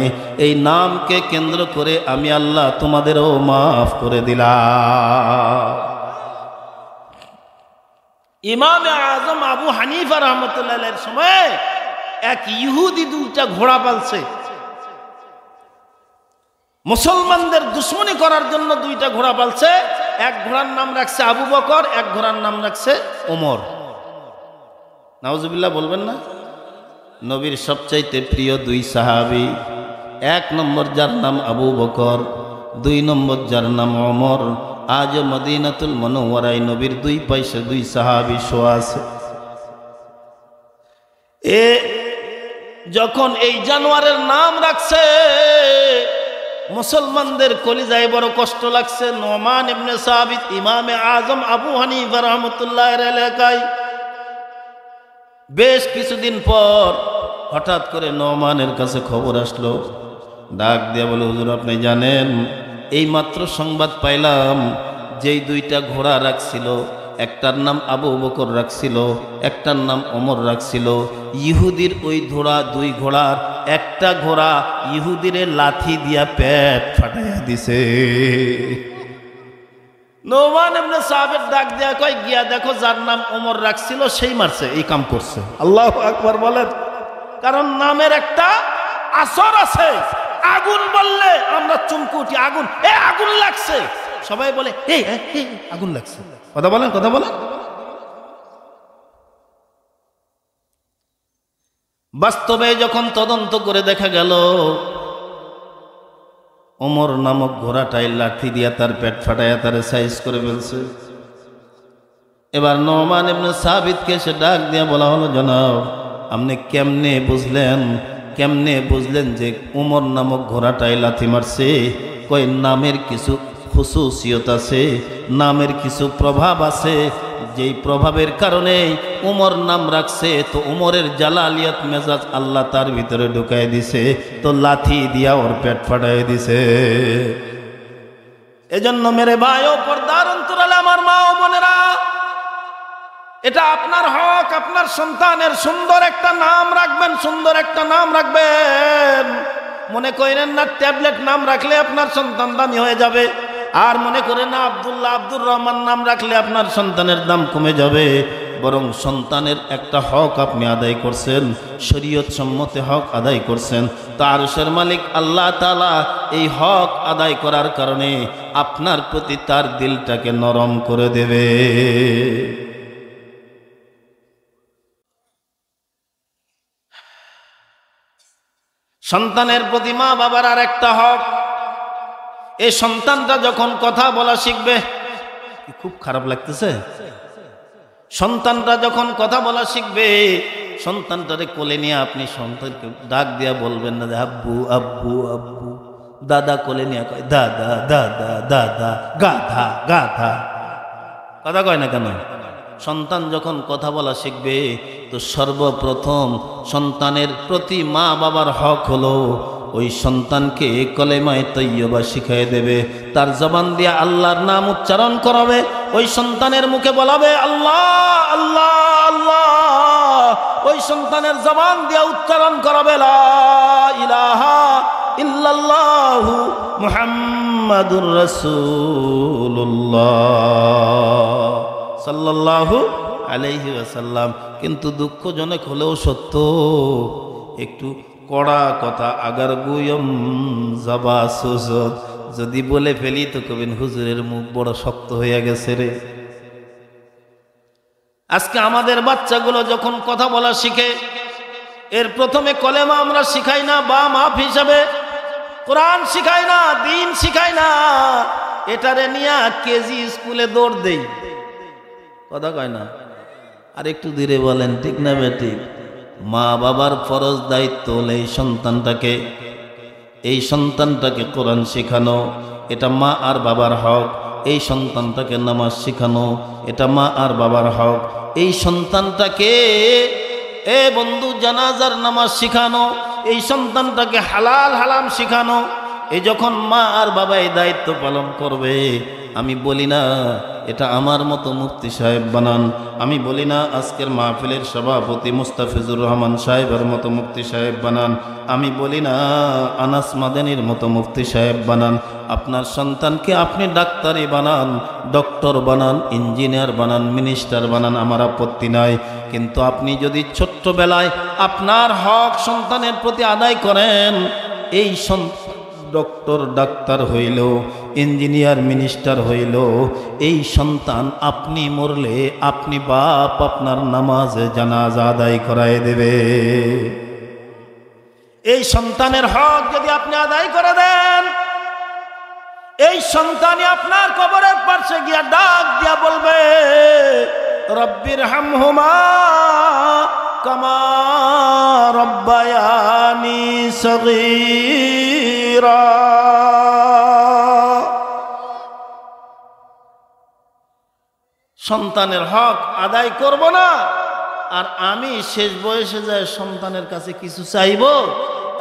এই নামকে কেন্দ্র করে আমি আল্লাহ তোমাদেরও মাফ করে দিলাম। ইমামে আজম আবু হানিফা রহমতুল্লাহের সময় এক ইহুদি দুইটা ঘোড়া পালছে, মুসলমানদের দুশ্মনী করার জন্য দুইটা ঘোড়া পালছে। এক ঘোড়ার নাম রাখছে আবু বকর, এক ঘোড়ার নাম রাখছে ওমর। নাউজুবিল্লাহ বলবেন না? নবীর সবচাইতে প্রিয় দুই সাহাবী, এক নম্বর যার নাম আবু বকর, দুই নম্বর যার নাম ওমর। আজ মদিনাতুল মুনাওয়ারায় নবীর দুই পাশে দুই সাহাবী শোয়া আছে। এ যখন এই জানোয়ারের নাম রাখছে, মুসলমানদের কলিজায় বড় কষ্ট লাগছে। নোমান ইবনে সাবিত ইমামে আজম আবু হানিফা রহমতুল্লাহের এলাকায় বেশ কিছুদিন পর হঠাৎ করে নোমানের কাছে খবর আসলো। ডাক দিয়ে বলে, হুজুর আপনি জানেন, এই মাত্র সংবাদ পাইলাম যেই দুইটা ঘোড়া রাখছিল, একটার নাম আবু বকর রাখছিল, একটার নাম ওমর রাখছিল, ইহুদির ওই দুই ঘোড়ার একটা ঘোড়া ইহুদিরে লাথি দিয়া পেট ফাটাইয়া দিছে। নোমান ইবনে সাবিত ডাক দিয়া কয়, গিয়া দেখো যার নাম ওমর রাখছিল সেই মারছে, এই কাম করছে। আল্লাহু আকবার বলেন। কারণ নামের একটা আসর আছে। আগুন বললে আমরা চমকে উঠি, আগুন, এ আগুন লাগছে, সবাই বলে এই আগুন লাগছে। কথা বলেন, কথা বলেন। বাস্তবে যখন তদন্ত করে দেখা গেল ওমর নামক ঘোড়াটাই লাঠি দিয়া তার পেট ফাটাইয়া তারে সাইজ করে ফেলছে। এবার নোমান ইবনে সাবিতকে সে ডাক দিয়া বলা হলো, জনাব আপনি কেমনে বুঝলেন যে ওমর নামক ঘোড়াটাই লাথি মারছে? কই নামের কিছু খুসুসিয়ত আছে, নামের কিছু প্রভাব আছে, যেই প্রভাবের কারণে উমর নাম রাখছে। তো উমরের জালালিয়াত মেজাজ আল্লাহ তার ভিতরে ঢুকাই দিছে, তো লাথি দিয়া ওর পেট ফাটাই দিছে। এজন্য মেরে ভাই ও পর্দার অন্তরালে আমার মা ও বোনেরা, এটা আপনার হক, আপনার সন্তানের সুন্দর একটা নাম রাখবেন, সুন্দর একটা নাম রাখবেন। মনে করেন না ট্যাবলেট নাম রাখলে আপনার সন্তান দামি হয়ে যাবে, আর মনে করেন না আব্দুল্লাহ আব্দুর রহমান নাম রাখলে আপনার সন্তানের দাম কমে যাবে। বরং সন্তানের একটা হক আপনি আদায় করছেন, শরীয়ত সম্মতে হক আদায় করছেন। তো আরশের মালিক আল্লাহ তাআলা এই হক আদায় করার কারণে আপনার প্রতি তার দিলটাকে নরম করে দেবে। সন্তানের প্রতি মা বাবার আর একটা হক, এই সন্তানটা যখন কথা বলা শিখবে, খুব খারাপ লাগতেছে, সন্তানটা যখন কথা বলা শিখবে, সন্তানটারে কোলে নিয়ে আপনি সন্তানকে ডাক দিয়া বলবেন না যে আব্বু আব্বু আব্বু, দাদা কোলে নিয়ে কয় দাদা দাদা দাদা, গাধা গাধা, কথা কয় না কেন? সন্তান যখন কথা বলা শিখবে, তো সর্বপ্রথম সন্তানের প্রতি মা বাবার হক হলো ওই সন্তানকে কলেমায়ে তৈয়বা শিখিয়ে দেবে, তার জবান দিয়ে আল্লাহর নাম উচ্চারণ করাবে, ওই সন্তানের মুখে বলাবে আল্লাহ আল্লাহ আল্লাহ, ওই সন্তানের জবান দিয়ে উচ্চারণ করাবে লা ইলাহা ইল্লাল্লাহু মুহাম্মাদুর রাসূলুল্লাহ সাল্লাল্লাহু আলাইহি ওয়াসাল্লাম। কিন্তু দুঃখজনক হলেও সত্য, একটু কড়া কথা আগার গুয়ম জাবা সুজত যদি বলে ফেলি তো কবেন হুজুরের মুখ বড় শক্ত হয়ে গেছে রে। আজকে আমাদের বাচ্চাগুলো যখন কথা বলা শিখে, এর প্রথমে কলেমা আমরা শিখাই না, বা মাপ হিসাবে কোরআন শিখাই না, দিন শিখাই না, এটারে নিয়ে কেজি স্কুলে দৌড় দেই। কথা কয় না? আর একটু ধীরে বলেন, ঠিক না বেঠিক? মা বাবার ফরজ দায়িত্ব হলে এই সন্তানটাকে কোরআন শেখানো, এটা মা আর বাবার হক। এই সন্তানটাকে নামাজ শেখানো, এটা মা আর বাবার হক। এই সন্তানটাকে বন্ধু জানাজার নামাজ শেখানো, এই সন্তানটাকে হালাল হারাম শেখানো। এই যখন মা আর বাবা এই দায়িত্ব পালন করবে, আমি বলি না এটা আমার মতো মুফতি সাহেব বানান, আমি বলি না আজকের মাহফিলের সভাপতি মুস্তাফিজুর রহমান সাহেবের মতো মুফতি সাহেব বানান, আমি বলি না আনাস মাদানির মতো মুফতি সাহেব বানান। আপনার সন্তানকে আপনি ডাক্তারি বানান, ডক্টর বানান, ইঞ্জিনিয়ার বানান, মিনিস্টার বানান, আমার আপত্তি নাই। কিন্তু আপনি যদি ছোট্টবেলায় আপনার হক সন্তানের প্রতি আদায় করেন, এই ডক্টর ডাক্তার হইল, ইঞ্জিনিয়ার মিনিস্টার হইল, এই সন্তান আপনি মরলে আপনি বাপ আপনার নামাজে জানাজা আদায় করায় দেবে। এই সন্তানের হক যদি আপনি আদায় করে দেন, এই সন্তানই আপনার কবরের পাশে গিয়া ডাক দিয়া বলবে, রব্বির হামহুমা কামা রব্বায়ানি সগীরা। সন্তানের হক আদায় করব না, আর আমি শেষ বয়সে যায় সন্তানের কাছে কিছু চাইব,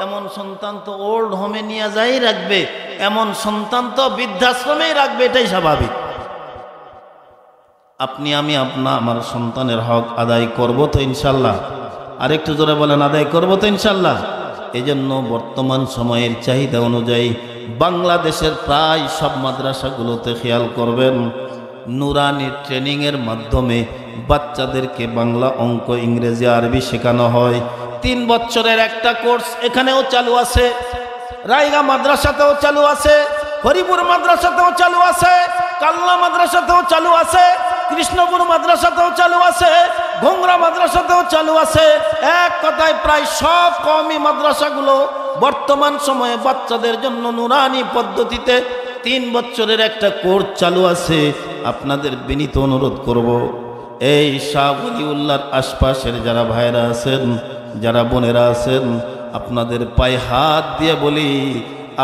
এমন সন্তান তো ওল্ড হোমে নিয়ে যাই রাখবে, এমন সন্তান তো বৃদ্ধাশ্রমেই রাখবে, এটাই স্বাভাবিক। আপনি আমি আমার সন্তানের হক আদায় করব তো ইনশাল্লাহ? আরেকটু জোরে বলেন, আদায় করব তো ইনশাল্লাহ? এই জন্য বর্তমান সময়ের চাহিদা অনুযায়ী বাংলাদেশের প্রায় সব মাদ্রাসাগুলোতে খেয়াল করবেন, নুরানি ট্রেনিংয়ের মাধ্যমে বাচ্চাদেরকে বাংলা, অঙ্ক, ইংরেজি, আরবি শেখানো হয়। 3 বছরের একটা কোর্স এখানেও চালু আছে, রায়গা মাদ্রাসাতেও চালু আছে, হরিপুর মাদ্রাসাতেও চালু আছে, কালনা মাদ্রাসাতেও চালু আছে, কৃষ্ণপুর মাদ্রাসাতেও চালু আছে, ঘোংরা মাদ্রাসাতেও চালু আছে। এক কথায় প্রায় সব কওমি মাদ্রাসাগুলো বর্তমান সময়ে বাচ্চাদের জন্য নুরানি পদ্ধতিতে 3 বছরের একটা কোর্স চালু আছে। আপনাদের বিনীত অনুরোধ করব, এই শাহ ওলিউল্লাহর আশপাশের যারা ভাইরা আছেন, যারা বোনেরা আছেন, আপনাদের পায়ে হাত দিয়ে বলি,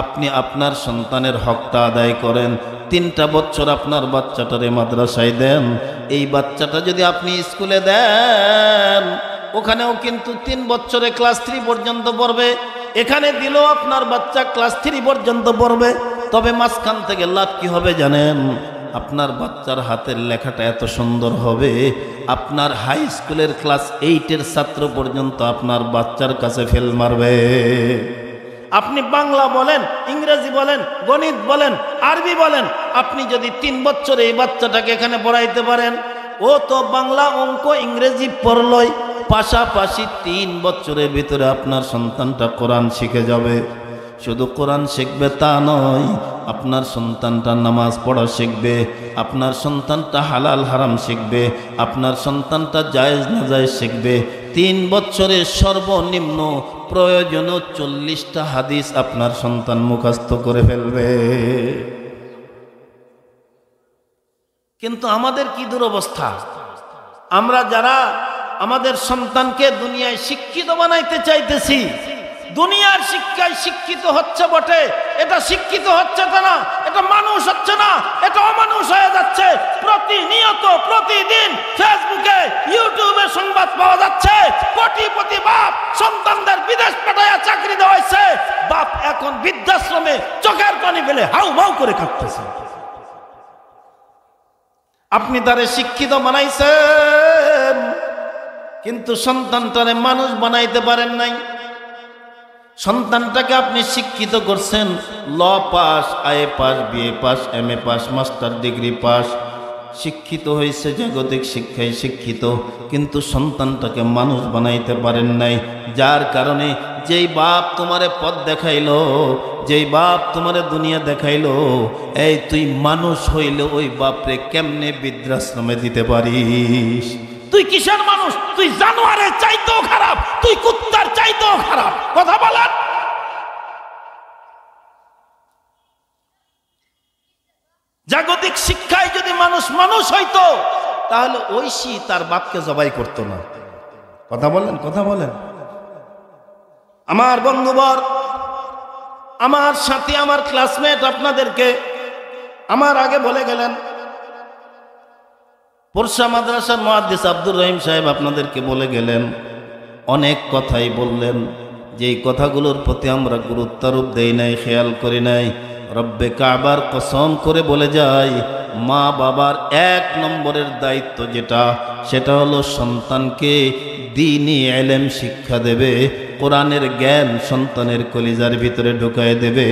আপনি আপনার সন্তানের হকটা আদায় করেন। 3টা বছর আপনার বাচ্চাটারে মাদ্রাসায় দেন। এই বাচ্চাটা যদি আপনি স্কুলে দেন, ওখানেও কিন্তু 3 বছরে ক্লাস 3 পর্যন্ত পড়বে। এখানে দিলেও আপনার বাচ্চা ক্লাস 3 পর্যন্ত পড়বে। তবে মাঝখান থেকে লাভ কি হবে জানেন? আপনার বাচ্চার হাতের লেখাটা এত সুন্দর হবে, আপনার হাই স্কুলের ক্লাস 8-এর ছাত্র পর্যন্ত আপনার বাচ্চার কাছে ফেল মারবে। আপনি বাংলা বলেন, ইংরেজি বলেন, গণিত বলেন, আরবি বলেন, আপনি যদি 3 বছরে এই বাচ্চাটাকে এখানে পড়াইতে পারেন, ও তো বাংলা, অঙ্ক, ইংরেজি পড়লই, পাশাপাশি 3 বছরের ভিতরে আপনার সন্তানটা কোরআন শিখে যাবে। শুধু কোরআন শিখবে তা নয়, আপনার সন্তানটা নামাজ পড়া শিখবে, আপনার সন্তানটা হালাল হারাম শিখবে, আপনার সন্তানটা জায়েজ নাজায়েজ শিখবে। 3 বছরে সর্বনিম্ন প্রয়োজনীয় 40টা হাদিস আপনার সন্তান মুখস্থ করে ফেলবে। কিন্তু আমাদের কি দুরবস্থা! আমরা যারা আমাদের সন্তানকে দুনিয়ায় শিক্ষিত বানাইতে চাইতেছি, দুনিয়ার শিক্ষায় শিক্ষিত হচ্ছে বটে, এটা শিক্ষিত হচ্ছে না, এটা মানুষ হচ্ছে না, এটা অমানুষ হয়ে যাচ্ছে। প্রতিনিয়ত প্রতিদিন ফেসবুকে, ইউটিউবে সংবাদ পাওয়া যাচ্ছে, কোটিপতি বাপ সন্তানদের বিদেশ পাঠায়া চাকরি দেওয়া হয়েছে, বাপ এখন বৃদ্ধাশ্রমে চোখের পানি ফেলে হাউ মাউ করে কাঁদতেছে। আপনি তারে শিক্ষিত বানাইছেন, কিন্তু সন্তানটারে মানুষ বানাইতে পারেন নাই। সন্তানটাকে আপনি শিক্ষিত করছেন, law pass, IA pass, BA pass, MA pass, master degree pass, শিক্ষিত হয়েছে, জাগতিক শিক্ষায় শিক্ষিত, কিন্তু সন্তানটাকে মানুষ বানাইতে পারেন নাই। যার কারণে যেই বাপ তোমারে পথ দেখাইলো, যেই বাপ তোমারে দুনিয়া দেখাইলো, এই তুই মানুষ হইলে ওই বাপরে কেমনে বৃদ্ধাশ্রমে দিতে পারিস? তুই কিসের মানুষ? তুই জানোয়ারের চাইতেও খারাপ, তুই কুত্তার চাইতেও খারাপ। কথা বলেন। জাগতিক শিক্ষায় যদি মানুষ মানুষ হইতো, তাহলে ঐশী তার বাপকে জবাই করতো না। কথা বলেন, কথা বলেন। আমার বন্ধুবর, আমার সাথী, আমার ক্লাসমেট আপনাদেরকে আমার আগে বলে গেলেন, পরশা মাদ্রাসার মুহাদ্দিস আব্দুর রহিম সাহেব আপনাদেরকে বলে গেলেন, অনেক কথাই বললেন, যেই কথাগুলোর প্রতি আমরা গুরুত্বারোপ দেই নাই, খেয়াল করি নাই। রব্বে কাবার কসম করে বলে যায়, মা বাবার 1 নম্বরের দায়িত্ব যেটা, সেটা হলো সন্তানকে দ্বীনি ইলম শিক্ষা দেবে, কোরআনের জ্ঞান সন্তানের কলিজার ভিতরে ঢুকায় দেবে।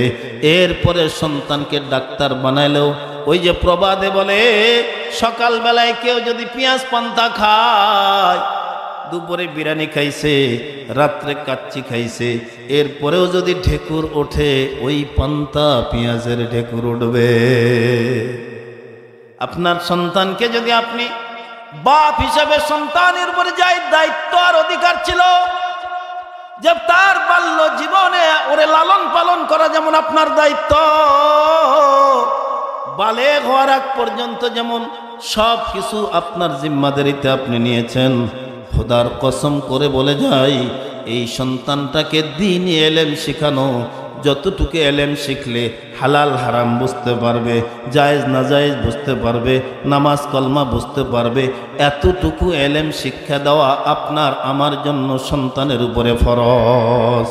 এরপরে সন্তানকে ডাক্তার বানাইলেও, ওই যে প্রবাদে বলে, সকালবেলায় কেউ যদি পেঁয়াজ পান্তা খায়, দুপুরে বিরিয়ানি খাইছে, রাত্রে কাচ্চি খাইছে, এরপরেও যদি ঢেকুর ওঠে, ওই পান্তা পেঁয়াজের ঢেকুর উঠবে। আপনার সন্তানকে যদি আপনি বাপ হিসাবে সন্তানের উপরে যাই দায়িত্ব আর অধিকার ছিল, যে তার বাল্য জীবনে ওরে লালন পালন করা যেমন আপনার দায়িত্ব, বালেগ হওয়ার আগ পর্যন্ত যেমন সব কিছু আপনার জিম্মাদারিতে আপনি নিয়েছেন, খোদার কসম করে বলে যাই, এই সন্তানটাকে দ্বীনি ইলম শেখানো, যতটুকু ইলম শিখলে হালাল হারাম বুঝতে পারবে, জায়েজ নাজায়েজ বুঝতে পারবে, নামাজ কলমা বুঝতে পারবে, এতটুকু ইলম শিক্ষা দেওয়া আপনার আমার জন্য সন্তানের উপরে ফরজ।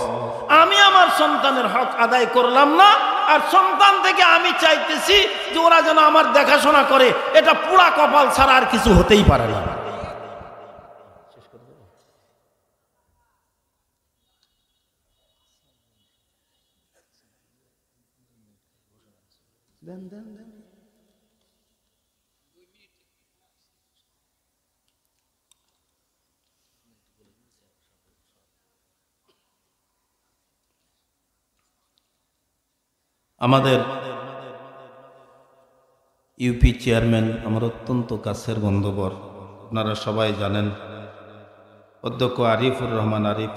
আমি আমার সন্তানের হক আদায় করলাম না, আর সন্তান থেকে আমি চাইতেছি যে ওরা যেন আমার দেখাশোনা করে, এটা পুরা কপাল ছাড়া আর কিছু হতেই পারে না। আমাদের ইউপি চেয়ারম্যান আমার অত্যন্ত কাছের বন্ধুবর, আপনারা সবাই জানেন, অধ্যক্ষ আরিফুর রহমান আরিফ।